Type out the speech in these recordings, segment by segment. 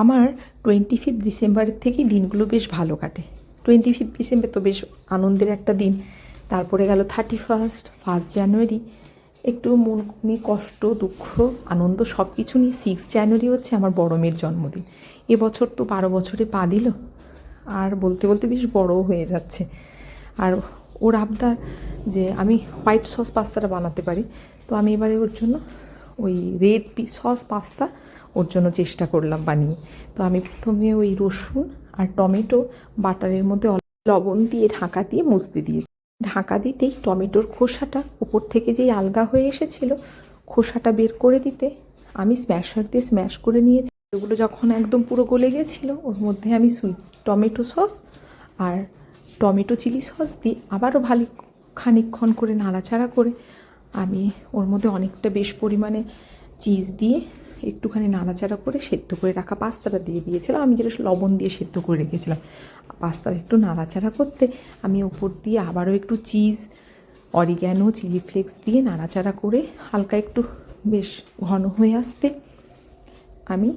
আমার 25 ডিসেম্বরের থেকেই দিনগুলো বেশ ভালো কাটে। 25 ডিসেম্বর তো বেশ আনন্দের একটা দিন। তারপরে গেল 31 জানুয়ারি, একটু মন নিয়ে কষ্ট, দুঃখ, আনন্দ সব কিছু নিয়ে 6 জানুয়ারি হচ্ছে আমার বড় মেয়ের জন্মদিন। এবছর তো 12 বছরে পা দিল, আর বলতে বলতে বেশ বড়ও হয়ে যাচ্ছে। আর ওর আবদার যে আমি হোয়াইট সস পাস্তাটা বানাতে পারি, তো আমি এবারে ওর জন্য ওই রেড সস পাস্তা ওর জন্য চেষ্টা করলাম বানিয়ে। তো আমি প্রথমে ওই রসুন আর টমেটো বাটারের মধ্যে লবণ দিয়ে ঢাকা দিয়ে মুছতে দিয়েছি। ঢাকা দিতেই টমেটোর খোসাটা উপর থেকে যেই আলগা হয়ে এসেছিলো, খোসাটা বের করে দিতে আমি স্ম্যাশার দিয়ে স্ম্যাশ করে নিয়েছি। ওগুলো যখন একদম পুরো গলে গেছিলো, ওর মধ্যে আমি সুইট টমেটো সস আর টমেটো চিলি সস দিয়ে আবারও ভালো খানিকক্ষণ করে নাড়াচাড়া করে আমি ওর মধ্যে অনেকটা বেশ পরিমাণে চিজ দিয়ে একটুখানি নাড়াচাড়া করে সেদ্ধ করে রাখা পাস্তাটা দিয়ে দিয়েছিলাম। আমি যেটা লবণ দিয়ে সেদ্ধ করে রেখেছিলাম, পাস্তাটা একটু নাড়াচাড়া করতে আমি ওপর দিয়ে আবারও একটু চিজ, অরিগ্যানো, চিলি ফ্লেক্স দিয়ে নাড়াচাড়া করে হালকা একটু বেশ ঘন হয়ে আসতে আমি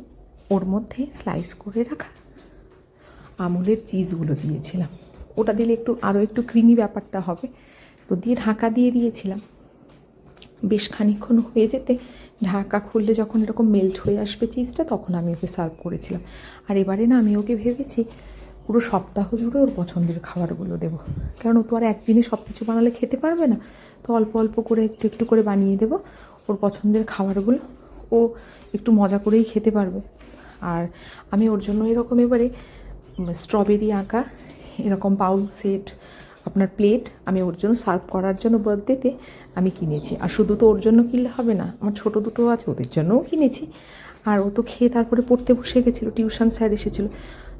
ওর মধ্যে স্লাইস করে রাখা আমুলের চিজগুলো দিয়েছিলাম। ওটা দিলে একটু আরও একটু ক্রিমি ব্যাপারটা হবে, তো দিয়ে ঢাকা দিয়ে দিয়েছিলাম। বেশ খানিকক্ষণ হয়ে যেতে ঢাকা খুললে যখন এরকম মেল্ট হয়ে আসবে চিজটা, তখন আমি ওকে সার্ভ করেছিলাম। আর এবারে না আমি ওকে ভেবেছি পুরো সপ্তাহ জুড়ে ওর পছন্দের খাবারগুলো দেবো, কারণ ও তো আর একদিনে সব কিছু বানালে খেতে পারবে না। তো অল্প অল্প করে একটু একটু করে বানিয়ে দেবো ওর পছন্দের খাবারগুলো, ও একটু মজা করেই খেতে পারবে। আর আমি ওর জন্য এরকম এবারে স্ট্রবেরি আঁকা এরকম বাউল সেট, আপনার প্লেট আমি ওর জন্য সার্ভ করার জন্য বার্থডেতে আমি কিনেছি। আর শুধু তো ওর জন্য কিনলে হবে না, আমার ছোটো দুটো আছে ওদের জন্যও কিনেছি। আর ও তো খেয়ে তারপরে পড়তে বসে গেছিলো, টিউশন স্যার এসেছিলো,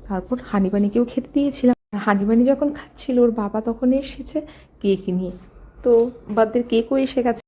তারপর হানিবানিকেও খেতে দিয়েছিলাম। আর হানিবানি যখন খাচ্ছিল ওর বাবা তখন এসেছে কেক নিয়ে, তো বার্থডের কেকও এসে গেছে।